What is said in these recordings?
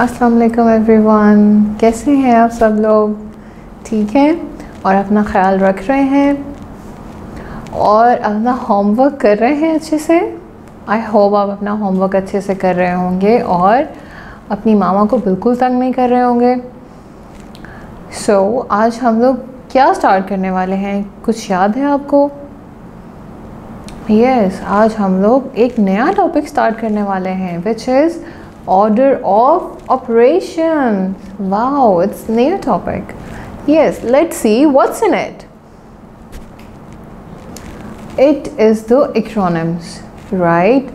अस्सलाम वालेकुम एवरीवन, कैसे हैं आप सब लोग? ठीक हैं और अपना ख्याल रख रहे हैं और अपना होमवर्क कर रहे हैं अच्छे से। आई होप आप अपना होमवर्क अच्छे से कर रहे होंगे और अपनी मामा को बिल्कुल तंग नहीं कर रहे होंगे। सो आज हम लोग क्या स्टार्ट करने वाले हैं, कुछ याद है आपको? यस, आज हम लोग एक नया टॉपिक स्टार्ट करने वाले हैं which is order of operations. Wow, it's new topic. Yes, let's see what's in it. It is the acronyms, right?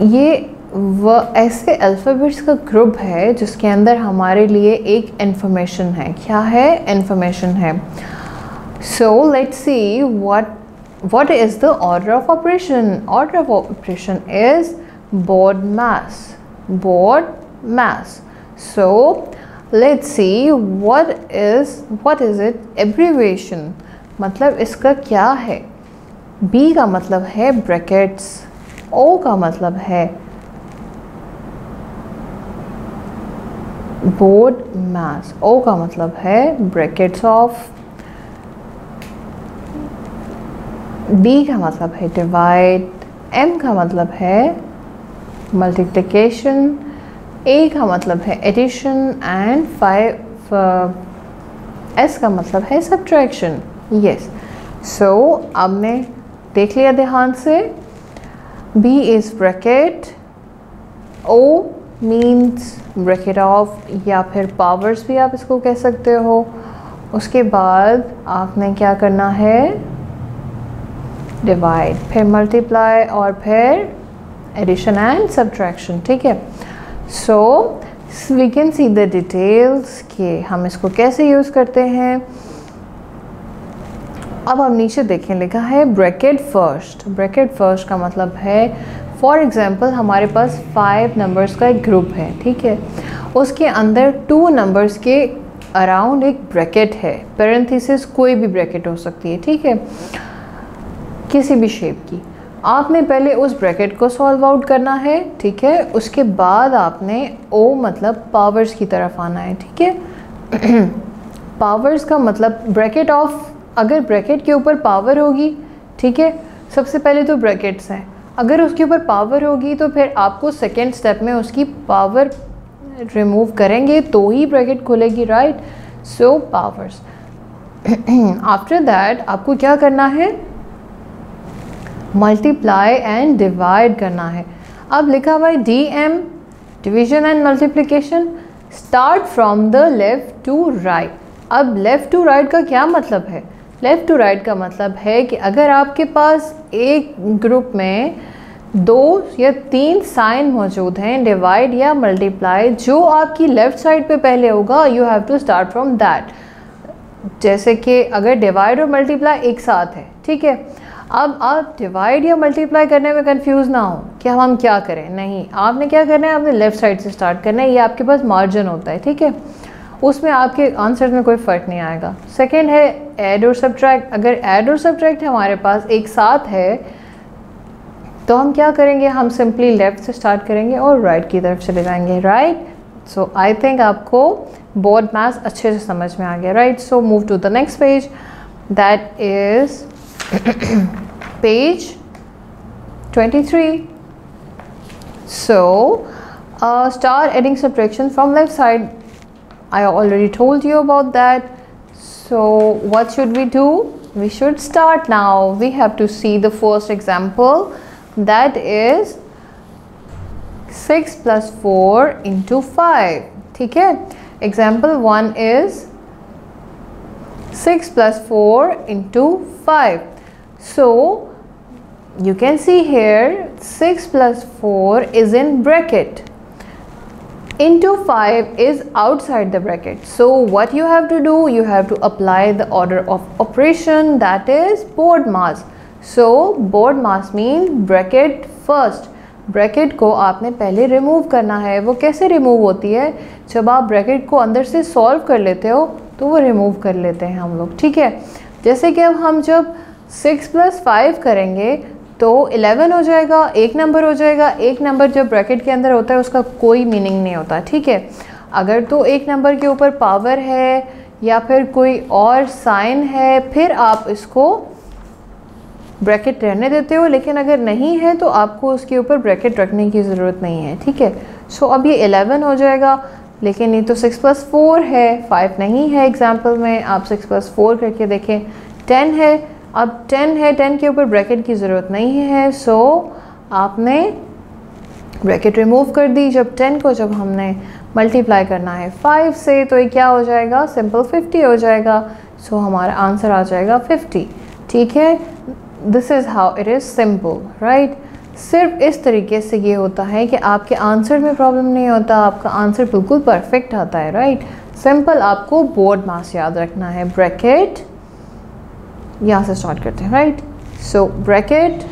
ये वो ऐसे अल्फ़ाबेट्स का ग्रुप है जिसके अंदर हमारे लिए एक इंफॉर्मेशन है। क्या है? इंफॉर्मेशन है। So let's see what is the order of operation. Order of operation is board mass. So let's see what is it abbreviation, मतलब इसका क्या है? B का मतलब है ब्रैकेट्स, O का मतलब है बोर्ड मास, O का मतलब है ब्रैकेट्स ऑफ, D का मतलब है डिवाइड, M का मतलब है मल्टीप्लिकेशन, A का मतलब है एडिशन एंड 5 S का मतलब है सब्ट्रैक्शन। यस, सो आपने देख लिया ध्यान से। B is bracket, O means bracket of या फिर पावर्स भी आप इसको कह सकते हो। उसके बाद आपने क्या करना है? डिवाइड, फिर मल्टीप्लाई और फिर एडिशन एंड सब्ट्रैक्शन। ठीक है, so we can see the details कि हम इसको कैसे यूज़ करते हैं। अब हम नीचे देखें, लिखा है ब्रैकेट फर्स्ट। ब्रैकेट फर्स्ट का मतलब है, फॉर एग्जांपल हमारे पास 5 नंबर्स का एक ग्रुप है, ठीक है, उसके अंदर 2 नंबर्स के अराउंड एक ब्रैकेट है, पैरेंथेसिस कोई भी ब्रैकेट हो सकती है, ठीक है, किसी भी शेप की। आपने पहले उस ब्रैकेट को सॉल्व आउट करना है, ठीक है, उसके बाद आपने O मतलब पावर्स की तरफ आना है, ठीक है। पावर्स का मतलब ब्रैकेट ऑफ, अगर ब्रैकेट के ऊपर पावर होगी, ठीक है, सबसे पहले तो ब्रैकेट्स हैं, अगर उसके ऊपर पावर होगी तो फिर आपको सेकेंड स्टेप में उसकी पावर रिमूव करेंगे तो ही ब्रैकेट खुलेगी, right? So powers. After that आपको क्या करना है? मल्टीप्लाई एंड डिवाइड करना है। अब लिखा हुआ है DM, division and multiplication, start from the left to right. अब लेफ़्ट टू राइट का क्या मतलब है? लेफ़्ट टू राइट का मतलब है कि अगर आपके पास एक ग्रुप में 2 या 3 साइन मौजूद हैं, डिवाइड या मल्टीप्लाई, जो आपकी लेफ़्ट साइड पे पहले होगा, you have to start from that. जैसे कि अगर डिवाइड और मल्टीप्लाई एक साथ है, ठीक है, अब आप डिवाइड या मल्टीप्लाई करने में कंफ्यूज ना हो कि हम क्या करें। नहीं, आपने क्या करना है? आपने लेफ़्ट साइड से स्टार्ट करना है। ये आपके पास मार्जिन होता है, ठीक है, उसमें आपके आंसर में कोई फ़र्क नहीं आएगा। सेकंड है ऐड और सब्ट्रैक्ट। अगर ऐड और सब्ट्रैक्ट हमारे पास एक साथ है तो हम क्या करेंगे? हम सिंपली लेफ़्ट से स्टार्ट करेंगे और राइट की तरफ चले जाएंगे, राइट? सो आई थिंक आपको बोर्ड मैथ्स अच्छे से समझ में आ गया, right? So move to the next page, that is page 23. So start adding subtraction from left side. I already told you about that. So what should we do? We should start now. We have to see the first example, that is 6 plus 4 into 5. ठीक है, example 1 is 6 plus 4 into 5. So you can see here 6 plus 4 is in bracket, into 5 is outside the bracket. So what you have to do? You have to apply the order of operation, that is board mass. So board mass means bracket first. Bracket को आपने पहले remove करना है। वो कैसे remove होती है? जब आप ब्रैकेट को अंदर से सॉल्व कर लेते हो तो वो रिमूव कर लेते हैं हम लोग, ठीक है। जैसे कि अब हम जब 6 + 5 करेंगे तो 11 हो जाएगा, एक नंबर हो जाएगा। एक नंबर जब ब्रैकेट के अंदर होता है उसका कोई मीनिंग नहीं होता, ठीक है। अगर तो एक नंबर के ऊपर पावर है या फिर कोई और साइन है फिर आप इसको ब्रैकेट रहने देते हो, लेकिन अगर नहीं है तो आपको उसके ऊपर ब्रैकेट रखने की ज़रूरत नहीं है, ठीक है। सो अब ये 11 हो जाएगा, लेकिन ये तो 6 + 4 है, 5 नहीं है एग्जाम्पल में। आप 6 + 4 करके देखें, 10 है। अब 10 है, 10 के ऊपर ब्रैकेट की ज़रूरत नहीं है, सो आपने ब्रैकेट रिमूव कर दी। जब 10 को जब हमने मल्टीप्लाई करना है 5 से तो ये क्या हो जाएगा, सिंपल 50 हो जाएगा। सो हमारा आंसर आ जाएगा 50, ठीक है। This is how it is simple, right. सिर्फ इस तरीके से ये होता है कि आपके आंसर में प्रॉब्लम नहीं होता, आपका आंसर बिल्कुल परफेक्ट आता है, राइट। सिंपल आपको बोर्ड मास याद रखना है। ब्रैकेट यहाँ से स्टार्ट करते हैं, right. So bracket,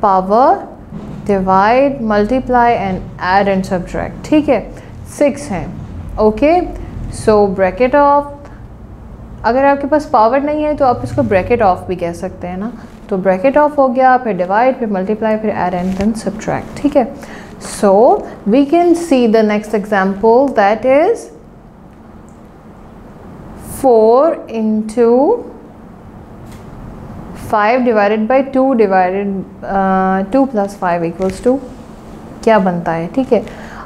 power, divide, multiply and add and subtract, ठीक है। 6 हैं, ओके। सो ब्रैकेट ऑफ, अगर आपके पास पावर नहीं है तो आप इसको ब्रैकेट ऑफ भी कह सकते हैं ना। तो ब्रैकेट ऑफ हो गया, फिर डिवाइड, फिर मल्टीप्लाई, फिर ऐड एंड देन सब्ट्रैक्ट, ठीक है। So we can see the next example, that is 4 × 5 divided by 2 divided 2 + 5 = क्या बनता है, ठीक है।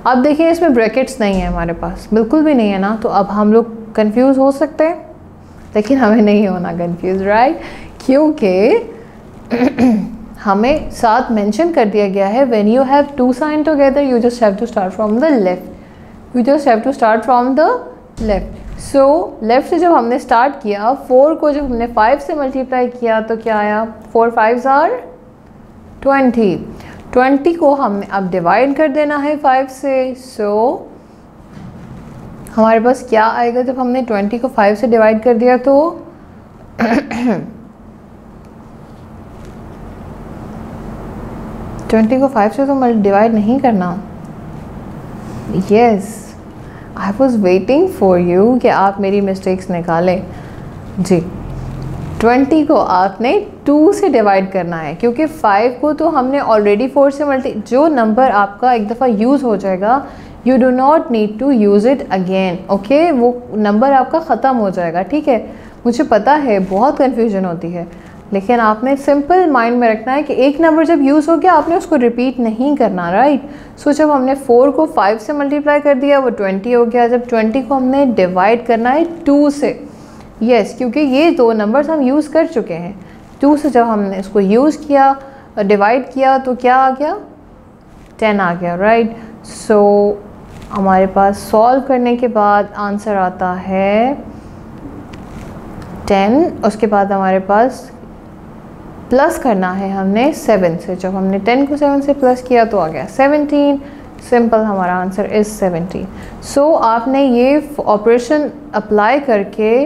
अब देखिए इसमें ब्रैकेट्स नहीं है हमारे पास, बिल्कुल भी नहीं है ना। तो अब हम लोग कंफ्यूज हो सकते हैं, लेकिन हमें नहीं होना कंफ्यूज, राइट। क्योंकि हमें साथ मेंशन कर दिया गया है, when you have 2 sign together you just have to start from the left, you just have to start from the left. So left से जब हमने स्टार्ट किया, 4 को जब हमने 5 से मल्टीप्लाई किया तो क्या आया, 4 × 5 = 20। 20 को हमने अब डिवाइड कर देना है 5 से। सो हमारे पास क्या आएगा, जब हमने 20 को 5 से डिवाइड कर दिया तो 20 को 5 से तो डिवाइड नहीं करना। Yes, I was waiting for you कि आप मेरी मिस्टेक्स निकालें जी। 20 को आपने 2 से डिवाइड करना है, क्योंकि 5 को तो हमने ऑलरेडी 4 से जो नंबर आपका एक दफ़ा यूज़ हो जाएगा, you do not need to use it again, okay. वो नंबर आपका ख़त्म हो जाएगा, ठीक है। मुझे पता है बहुत कन्फ्यूजन होती है, लेकिन आपने सिंपल माइंड में रखना है कि एक नंबर जब यूज़ हो गया आपने उसको रिपीट नहीं करना, राइट। सो जब हमने 4 को 5 से मल्टीप्लाई कर दिया वो 20 हो गया। जब 20 को हमने डिवाइड करना है 2 से, यस, क्योंकि ये 2 नंबर्स हम यूज़ कर चुके हैं। 2 से जब हमने इसको यूज़ किया, डिवाइड किया तो क्या आ गया, 10 आ गया, राइट। सो हमारे पास सॉल्व करने के बाद आंसर आता है 10। उसके बाद हमारे पास प्लस करना है हमने 7 से। जब हमने 10 को 7 से प्लस किया तो आ गया 17। सिंपल, हमारा आंसर इज़ 17। सो आपने ये ऑपरेशन अप्लाई करके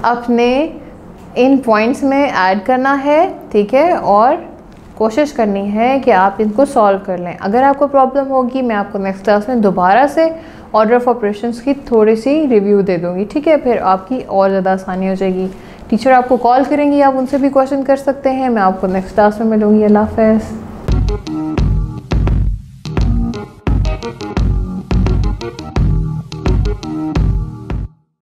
अपने इन पॉइंट्स में ऐड करना है, ठीक है, और कोशिश करनी है कि आप इनको सॉल्व कर लें। अगर आपको प्रॉब्लम होगी मैं आपको नेक्स्ट क्लास में दोबारा से ऑर्डर ऑफ ऑपरेशंस की थोड़ी सी रिव्यू दे दूँगी, ठीक है। फिर आपकी और ज़्यादा आसानी हो जाएगी। टीचर आपको कॉल करेंगी, आप उनसे भी क्वेश्चन कर सकते हैं। मैं आपको नेक्स्ट क्लास में मिलूँगी। अल्लाह हाफ़िज़।